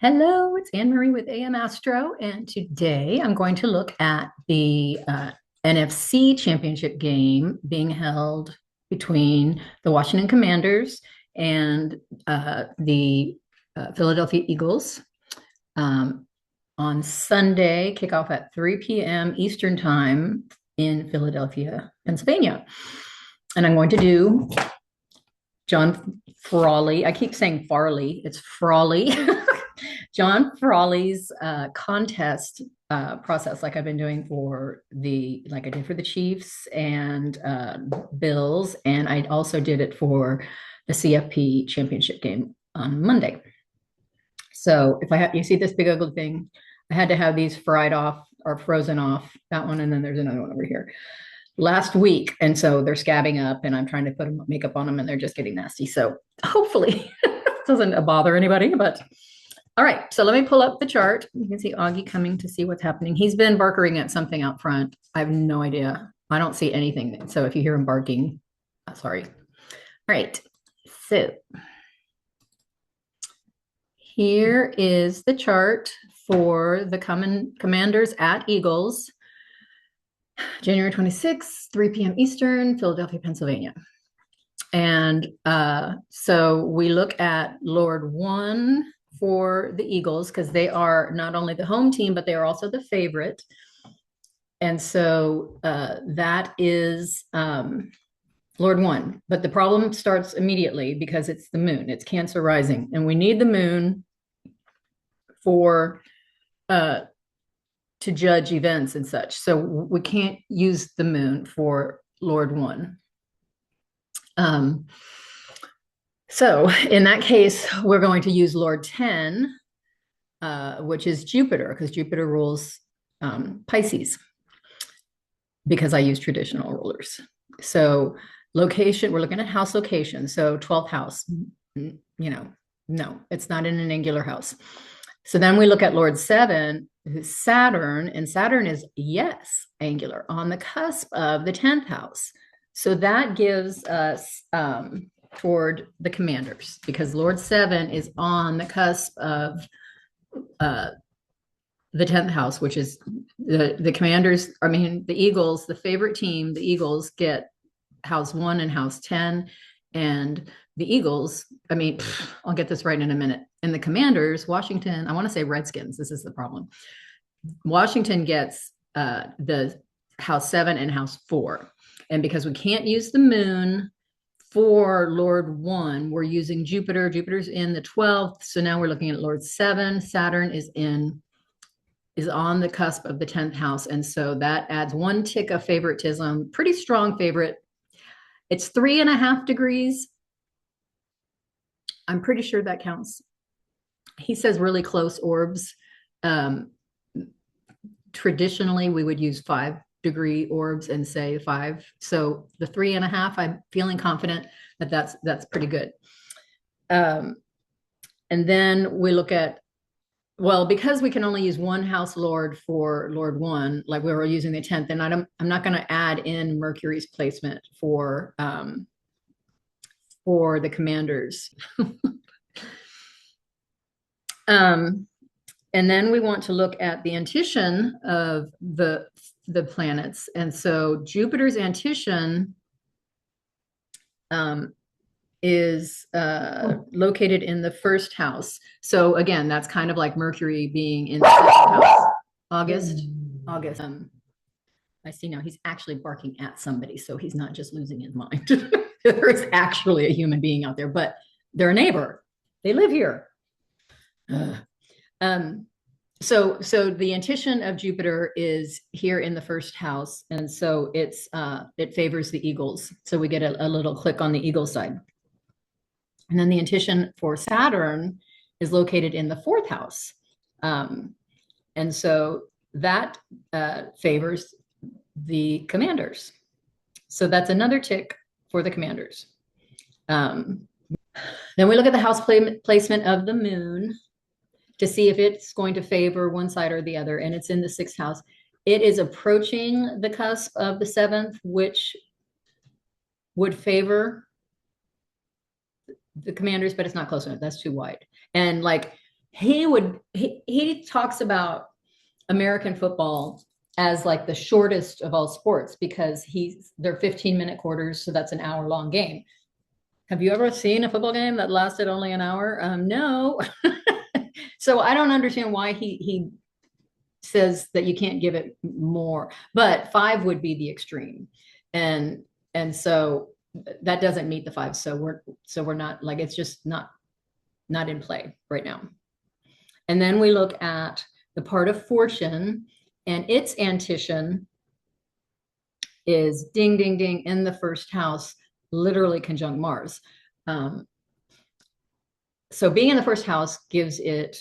Hello, it's Anne Marie with AM Astro, and today I'm going to look at the NFC championship game being held between the Washington Commanders and the Philadelphia Eagles on Sunday, kickoff at 3 p.m. Eastern Time in Philadelphia, Pennsylvania. And I'm going to do John Frawley. I keep saying Farley, it's Frawley. John Frawley's contest process, like I've been doing like I did for the Chiefs and Bills, and I also did it for the CFP championship game on Monday. So if you see this big ugly thing, I had to have these fried off or frozen off, that one, and then there's another one over here last week. And so they're scabbing up and I'm trying to put makeup on them and they're just getting nasty. So hopefully it doesn't bother anybody, but all right, so let me pull up the chart. You can see Augie coming to see what's happening. He's been barking at something out front. I have no idea. I don't see anything. So if you hear him barking, sorry. All right, so here is the chart for the Commanders at Eagles, January 26th, 3 p.m. Eastern, Philadelphia, Pennsylvania. And so we look at Lord 1 for the Eagles because they are not only the home team, but they are also the favorite. And so that is Lord 1. But the problem starts immediately because it's the moon. It's Cancer rising. And we need the moon for to judge events and such. So we can't use the moon for Lord 1. So in that case, we're going to use Lord 10, which is Jupiter, because Jupiter rules Pisces, because I use traditional rulers. So location, we're looking at house location. So 12th house, no, it's not in an angular house. So then we look at Lord 7, who's Saturn, and Saturn is, yes, angular on the cusp of the 10th house. So that gives us toward the Commanders, because Lord 7 is on the cusp of the 10th house, which is the Commanders. I mean, the Eagles, the favorite team, the Eagles get house 1 and house 10. And the Eagles, I mean, I'll get this right in a minute. And the Commanders, Washington, I want to say Redskins, this is the problem. Washington gets the house 7 and house 4. And because we can't use the moon for Lord 1, we're using Jupiter. Jupiter's in the 12th. So now we're looking at Lord 7. Saturn is on the cusp of the 10th house. And so that adds 1 tick of favoritism, pretty strong favorite. It's 3.5 degrees. I'm pretty sure that counts. He says really close orbs. Traditionally, we would use 5-degree orbs and say 5. So the 3.5, I'm feeling confident that that's pretty good. And then we look at, well, because we can only use 1 house lord for Lord 1, like we were using the 10th, and I'm not going to add in Mercury's placement for the Commanders. And then we want to look at the antition of the planets. And so Jupiter's antition is located in the 1st house. So again, that's kind of like Mercury being in the 2nd house. August. I see now he's actually barking at somebody, so he's not just losing his mind. There is actually a human being out there, but they're a neighbor. They live here. So the antition of Jupiter is here in the 1st house, and so it favors the Eagles. So we get a little click on the Eagle side. And then the antition for Saturn is located in the 4th house. And so that favors the Commanders. So that's another tick for the Commanders. Then we look at the house placement of the moon to see if it's going to favor one side or the other, and it's in the 6th house. It is approaching the cusp of the 7th, which would favor the Commanders, but it's not close enough. That's too wide. And like he talks about American football as like the shortest of all sports because they're 15-minute quarters, so that's an hour-long game. Have you ever seen a football game that lasted only an hour? No. So I don't understand why he says that you can't give it more, but 5 would be the extreme. And so that doesn't meet the 5. So we're not like, it's just not in play right now. And then we look at the part of fortune, and its antition is ding, ding, ding in the first house, literally conjunct Mars. So being in the first house gives it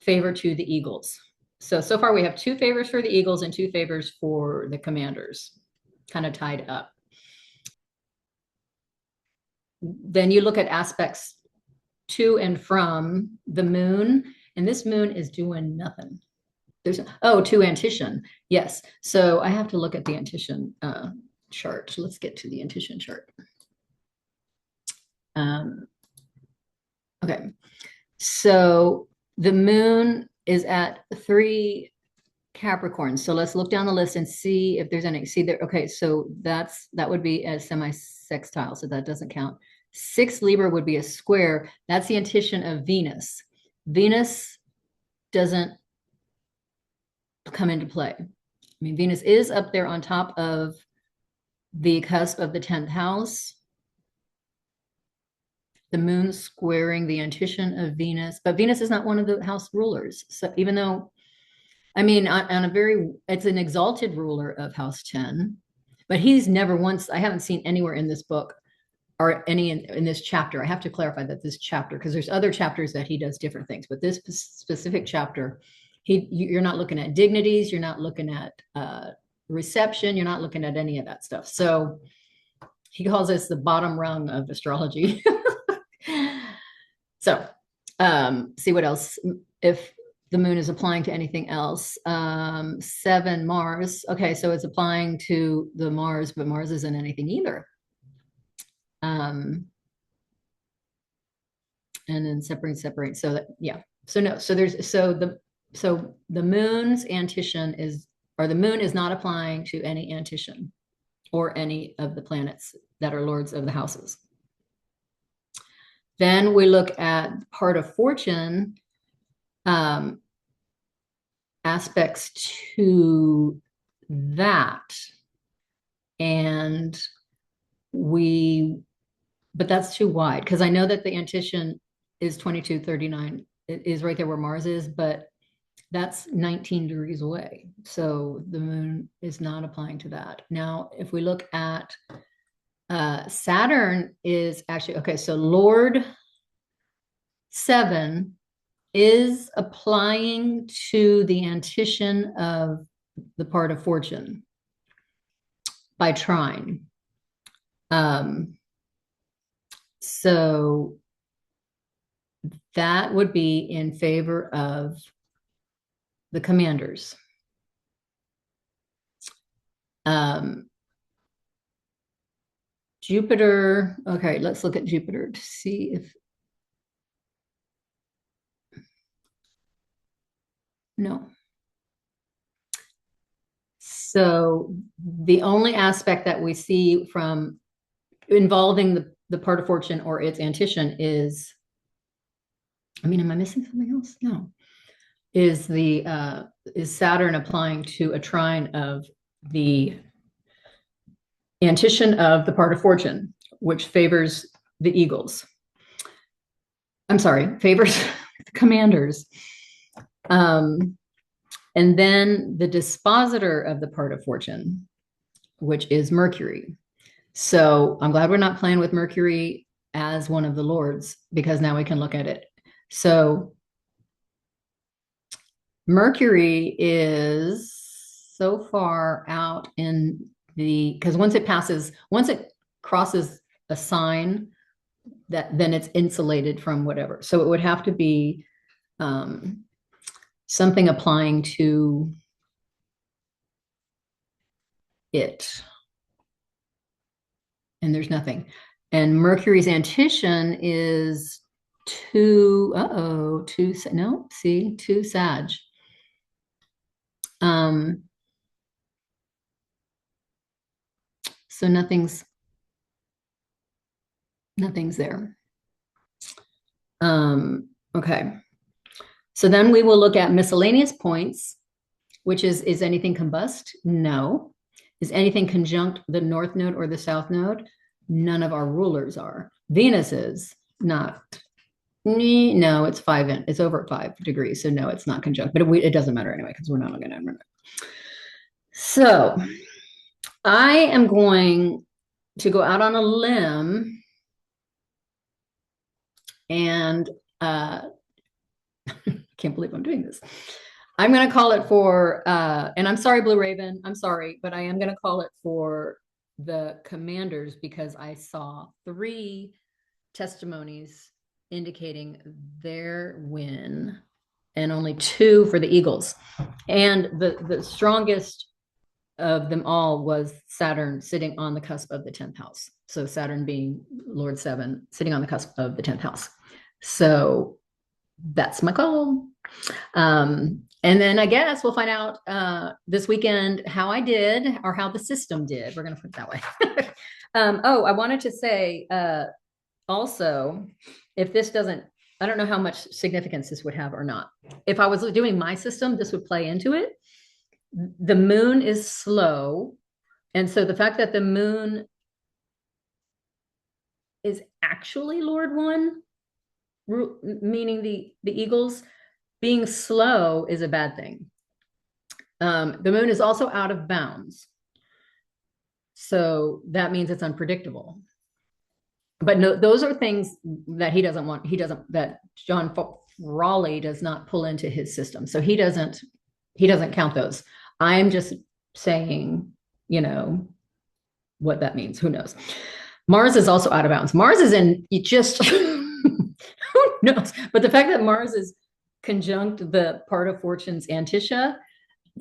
favor to the Eagles. So far we have 2 favors for the Eagles and 2 favors for the Commanders, kind of tied up. Then you look at aspects to and from the moon, and this moon is doing nothing. There's to antition. Yes. So I have to look at the antition chart. Let's get to the antition chart. Okay. So the moon is at 3 Capricorn. So let's look down the list and see if there's any. See there. Okay. So that would be a semi-sextile. So that doesn't count. 6 Libra would be a square. That's the antition of Venus. Venus doesn't come into play. I mean, Venus is up there on top of the cusp of the 10th house. The moon squaring the antition of Venus, but Venus is not one of the house rulers. So even though, I mean, it's an exalted ruler of house 10, but he's never once, I haven't seen anywhere in this book or any in this chapter. I have to clarify that this chapter, because there's other chapters that he does different things, but this specific chapter, you're not looking at dignities, you're not looking at reception, you're not looking at any of that stuff. So he calls this the bottom rung of astrology. So see what else, if the moon is applying to anything else. 7 Mars. Okay, so it's applying to the Mars, but Mars isn't anything either. And then separate. So that, yeah. So no, so the moon's antition the moon is not applying to any antition or any of the planets that are lords of the houses. Then we look at part of fortune, aspects to that. And but that's too wide, because I know that the antition is 2239. It is right there where Mars is, but that's 19 degrees away. So the moon is not applying to that. Now, if we look at Saturn is actually, okay, so Lord 7 is applying to the antition of the part of fortune by trine. So that would be in favor of the Commanders. Jupiter, okay, let's look at Jupiter to see if, no. So the only aspect that we see from involving the part of fortune or its antition is, I mean, am I missing something else? No. Is Saturn applying to a trine of the antition of the part of fortune, which favors the Eagles. I'm sorry, favors the Commanders. And then the dispositor of the part of fortune, which is Mercury. So I'm glad we're not playing with Mercury as one of the lords, because now we can look at it. So Mercury is so far out in because once it crosses a sign, then it's insulated from whatever. So it would have to be something applying to it. And there's nothing. And Mercury's antition is two, two, no, see, two Sag. So nothing's there. Okay. So then we will look at miscellaneous points, which is anything combust? No. Is anything conjunct the north node or the south node? None of our rulers are. Venus is not. No, it's it's over at 5 degrees. So no, it's not conjunct, but it doesn't matter anyway, because we're not going to remember. So I am going to go out on a limb and can't believe I'm doing this. I'm going to call it for, and I'm sorry, Blue Raven, I'm sorry, but I am going to call it for the commanders because I saw 3 testimonies indicating their win and only 2 for the Eagles. And the strongest of them all was Saturn sitting on the cusp of the 10th house. So Saturn being Lord 7, sitting on the cusp of the 10th house. So that's my call. And then I guess we'll find out this weekend how I did or how the system did. We're going to put it that way. I wanted to say also, if this doesn't, I don't know how much significance this would have or not. If I was doing my system, this would play into it. The moon is slow. And so the fact that the moon is actually Lord 1, meaning the Eagles, being slow is a bad thing. The moon is also out of bounds. So that means it's unpredictable. But no, those are things that he doesn't want. That John Frawley does not pull into his system. So he doesn't count those. I'm just saying, what that means. Who knows? Mars is also out of bounds. Mars is in just, who knows? But the fact that Mars is conjunct the part of Fortune's Antitia,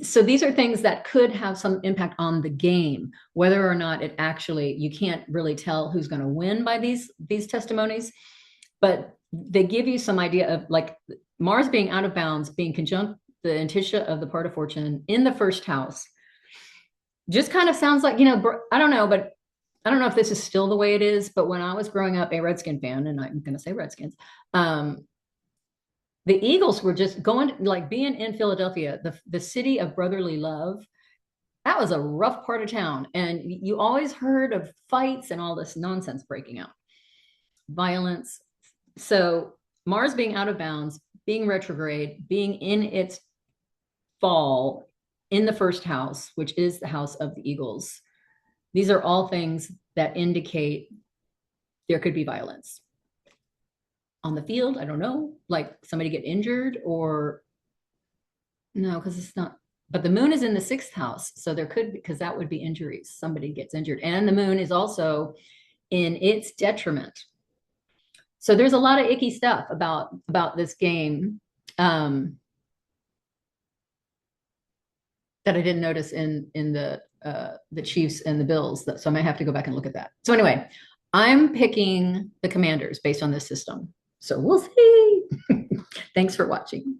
so these are things that could have some impact on the game, whether or not it actually, you can't really tell who's going to win by these testimonies, but they give you some idea of like Mars being out of bounds, being conjunct the Antitia of the part of Fortune in the first house. Just kind of sounds like, I don't know, but I don't know if this is still the way it is, but when I was growing up a Redskin fan, and I'm going to say Redskins, the Eagles were just going, like being in Philadelphia, the city of brotherly love. That was a rough part of town. And you always heard of fights and all this nonsense breaking out, violence. So Mars being out of bounds, being retrograde, being in its fall in the first house, which is the house of the Eagles. These are all things that indicate there could be violence. On the field, I don't know, like somebody get injured or no, because it's not, but the moon is in the 6th house. So there could be, because that would be injuries. Somebody gets injured. And the moon is also in its detriment. So there's a lot of icky stuff about this game that I didn't notice in the Chiefs and the Bills. So I might have to go back and look at that. So anyway, I'm picking the Commanders based on this system. So we'll see. Thanks for watching.